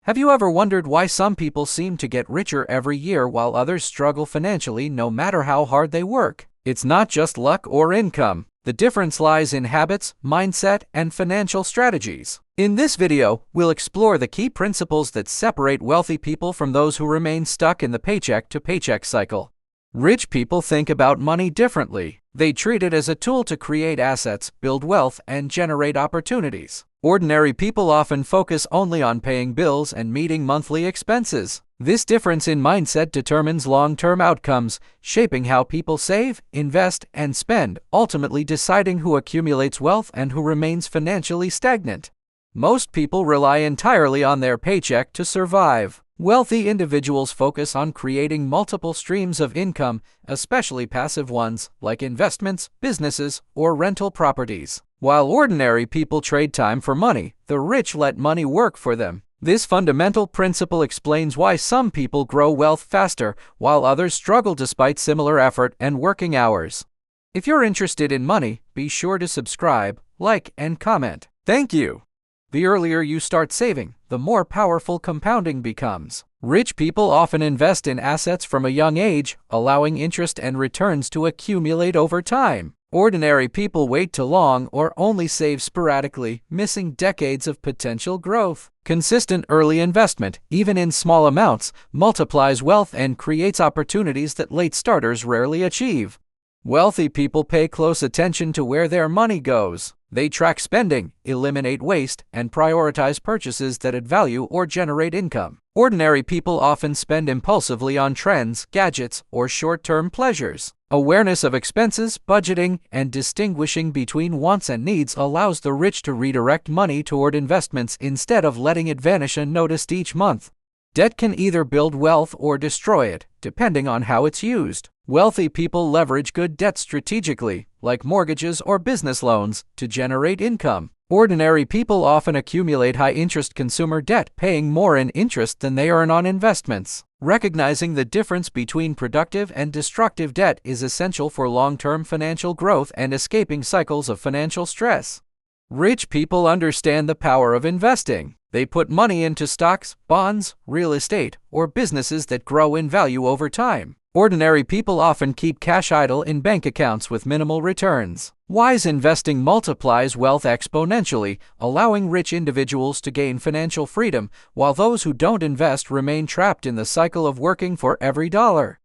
Have you ever wondered why some people seem to get richer every year while others struggle financially no matter how hard they work? It's not just luck or income. The difference lies in habits, mindset, and financial strategies. In this video, we'll explore the key principles that separate wealthy people from those who remain stuck in the paycheck-to-paycheck cycle. Rich people think about money differently. They treat it as a tool to create assets, build wealth, and generate opportunities. Ordinary people often focus only on paying bills and meeting monthly expenses. This difference in mindset determines long-term outcomes, shaping how people save, invest, and spend, ultimately deciding who accumulates wealth and who remains financially stagnant. Most people rely entirely on their paycheck to survive. Wealthy individuals focus on creating multiple streams of income, especially passive ones, like investments, businesses, or rental properties. While ordinary people trade time for money, the rich let money work for them. This fundamental principle explains why some people grow wealth faster, while others struggle despite similar effort and working hours. If you're interested in money, be sure to subscribe, like, and comment. Thank you! The earlier you start saving, the more powerful compounding becomes. Rich people often invest in assets from a young age, allowing interest and returns to accumulate over time. Ordinary people wait too long or only save sporadically, missing decades of potential growth. Consistent early investment, even in small amounts, multiplies wealth and creates opportunities that late starters rarely achieve. Wealthy people pay close attention to where their money goes. They track spending, eliminate waste, and prioritize purchases that add value or generate income. Ordinary people often spend impulsively on trends, gadgets, or short-term pleasures. Awareness of expenses, budgeting, and distinguishing between wants and needs allows the rich to redirect money toward investments instead of letting it vanish unnoticed each month. Debt can either build wealth or destroy it, depending on how it's used. Wealthy people leverage good debt strategically, like mortgages or business loans, to generate income. Ordinary people often accumulate high-interest consumer debt, paying more in interest than they earn on investments. Recognizing the difference between productive and destructive debt is essential for long-term financial growth and escaping cycles of financial stress. Rich people understand the power of investing. They put money into stocks, bonds, real estate, or businesses that grow in value over time. Ordinary people often keep cash idle in bank accounts with minimal returns. Wise investing multiplies wealth exponentially, allowing rich individuals to gain financial freedom, while those who don't invest remain trapped in the cycle of working for every dollar.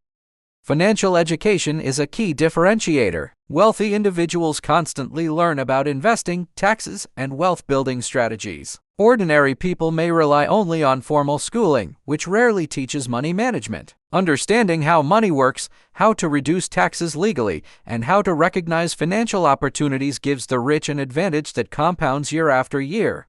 Financial education is a key differentiator. Wealthy individuals constantly learn about investing, taxes, and wealth-building strategies. Ordinary people may rely only on formal schooling, which rarely teaches money management. Understanding how money works, how to reduce taxes legally, and how to recognize financial opportunities gives the rich an advantage that compounds year after year.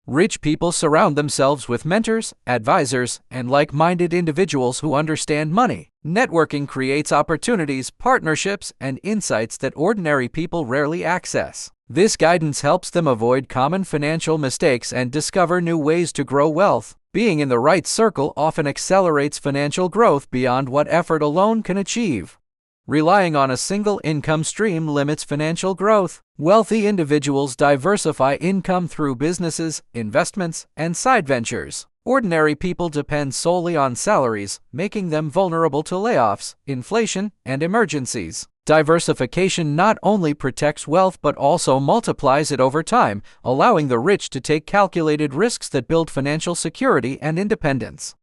Rich people surround themselves with mentors, advisors, and like-minded individuals who understand money. Networking creates opportunities, partnerships, and insights that ordinary people rarely access. This guidance helps them avoid common financial mistakes and discover new ways to grow wealth. Being in the right circle often accelerates financial growth beyond what effort alone can achieve. Relying on a single income stream limits financial growth. Wealthy individuals diversify income through businesses, investments, and side ventures. Ordinary people depend solely on salaries, making them vulnerable to layoffs, inflation, and emergencies. Diversification not only protects wealth but also multiplies it over time, allowing the rich to take calculated risks that build financial security and independence.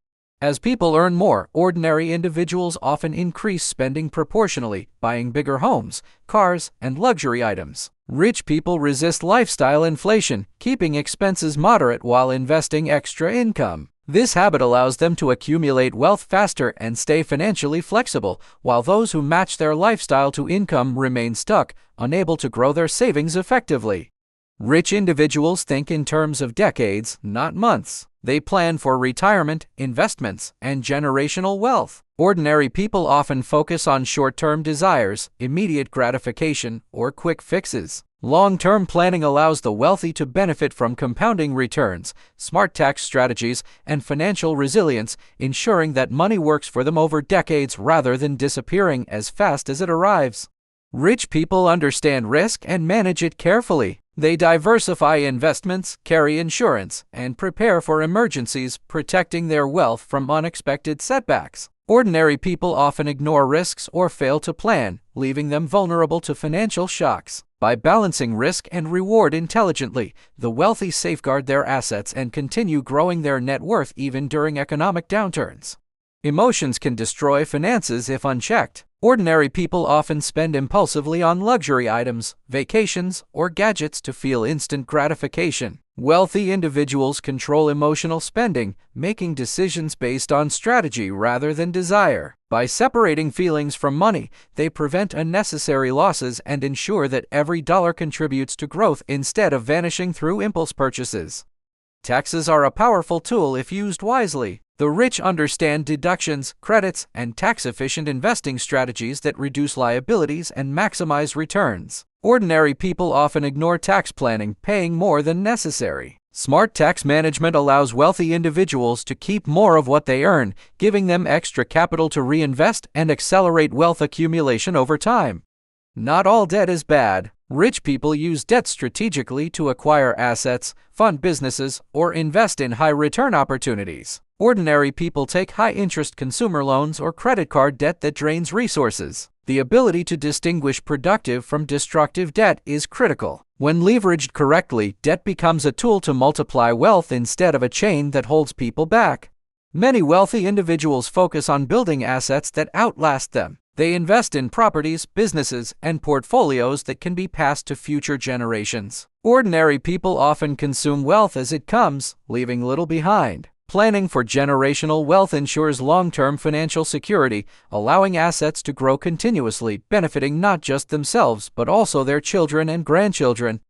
As people earn more, ordinary individuals often increase spending proportionally, buying bigger homes, cars, and luxury items. Rich people resist lifestyle inflation, keeping expenses moderate while investing extra income. This habit allows them to accumulate wealth faster and stay financially flexible, while those who match their lifestyle to income remain stuck, unable to grow their savings effectively. Rich individuals think in terms of decades, not months. They plan for retirement, investments, and generational wealth. Ordinary people often focus on short-term desires, immediate gratification, or quick fixes. Long-term planning allows the wealthy to benefit from compounding returns, smart tax strategies, and financial resilience, ensuring that money works for them over decades rather than disappearing as fast as it arrives. Rich people understand risk and manage it carefully. They diversify investments, carry insurance, and prepare for emergencies, protecting their wealth from unexpected setbacks. Ordinary people often ignore risks or fail to plan, leaving them vulnerable to financial shocks. By balancing risk and reward intelligently, the wealthy safeguard their assets and continue growing their net worth even during economic downturns. Emotions can destroy finances if unchecked. Ordinary people often spend impulsively on luxury items, vacations, or gadgets to feel instant gratification. Wealthy individuals control emotional spending, making decisions based on strategy rather than desire. By separating feelings from money, they prevent unnecessary losses and ensure that every dollar contributes to growth instead of vanishing through impulse purchases. Taxes are a powerful tool if used wisely. The rich understand deductions, credits, and tax-efficient investing strategies that reduce liabilities and maximize returns. Ordinary people often ignore tax planning, paying more than necessary. Smart tax management allows wealthy individuals to keep more of what they earn, giving them extra capital to reinvest and accelerate wealth accumulation over time. Not all debt is bad. Rich people use debt strategically to acquire assets, fund businesses, or invest in high-return opportunities. Ordinary people take high-interest consumer loans or credit card debt that drains resources. The ability to distinguish productive from destructive debt is critical. When leveraged correctly, debt becomes a tool to multiply wealth instead of a chain that holds people back. Many wealthy individuals focus on building assets that outlast them. They invest in properties, businesses, and portfolios that can be passed to future generations. Ordinary people often consume wealth as it comes, leaving little behind. Planning for generational wealth ensures long-term financial security, allowing assets to grow continuously, benefiting not just themselves but also their children and grandchildren.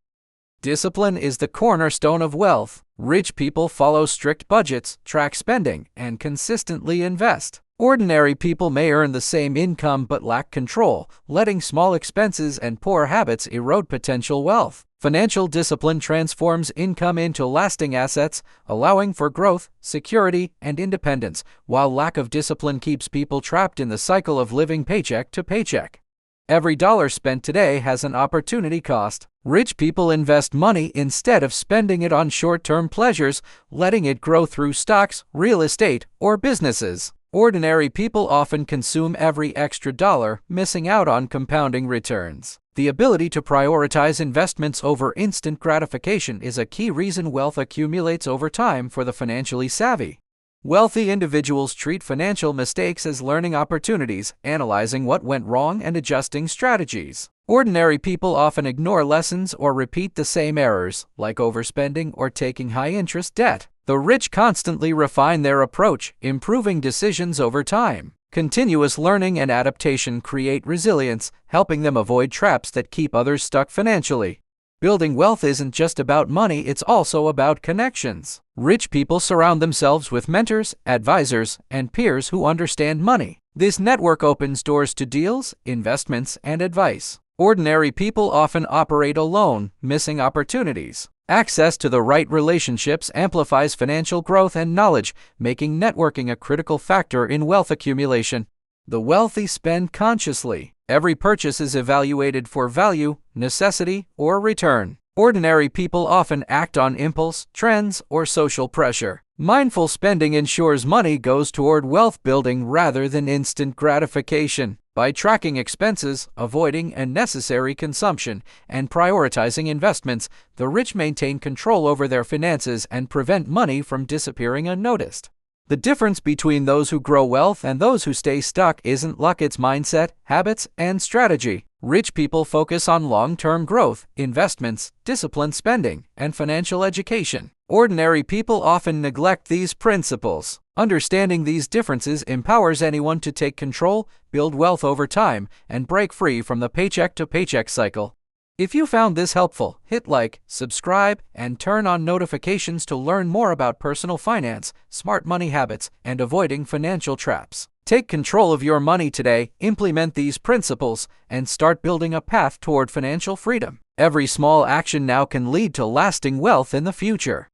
Discipline is the cornerstone of wealth. Rich people follow strict budgets, track spending, and consistently invest. Ordinary people may earn the same income but lack control, letting small expenses and poor habits erode potential wealth. Financial discipline transforms income into lasting assets, allowing for growth, security, and independence, while lack of discipline keeps people trapped in the cycle of living paycheck to paycheck. Every dollar spent today has an opportunity cost. Rich people invest money instead of spending it on short-term pleasures, letting it grow through stocks, real estate, or businesses. Ordinary people often consume every extra dollar, missing out on compounding returns. The ability to prioritize investments over instant gratification is a key reason wealth accumulates over time for the financially savvy. Wealthy individuals treat financial mistakes as learning opportunities, analyzing what went wrong and adjusting strategies. Ordinary people often ignore lessons or repeat the same errors, like overspending or taking high-interest debt. The rich constantly refine their approach, improving decisions over time. Continuous learning and adaptation create resilience, helping them avoid traps that keep others stuck financially. Building wealth isn't just about money, it's also about connections. Rich people surround themselves with mentors, advisors, and peers who understand money. This network opens doors to deals, investments, and advice. Ordinary people often operate alone, missing opportunities. Access to the right relationships amplifies financial growth and knowledge, making networking a critical factor in wealth accumulation. The wealthy spend consciously. Every purchase is evaluated for value, necessity, or return. Ordinary people often act on impulse, trends, or social pressure. Mindful spending ensures money goes toward wealth building rather than instant gratification. By tracking expenses, avoiding unnecessary consumption, and prioritizing investments, the rich maintain control over their finances and prevent money from disappearing unnoticed. The difference between those who grow wealth and those who stay stuck isn't luck, it's mindset, habits, and strategy. Rich people focus on long-term growth, investments, disciplined spending, and financial education. Ordinary people often neglect these principles. Understanding these differences empowers anyone to take control, build wealth over time, and break free from the paycheck-to-paycheck cycle. If you found this helpful, hit like, subscribe, and turn on notifications to learn more about personal finance, smart money habits, and avoiding financial traps. Take control of your money today, implement these principles, and start building a path toward financial freedom. Every small action now can lead to lasting wealth in the future.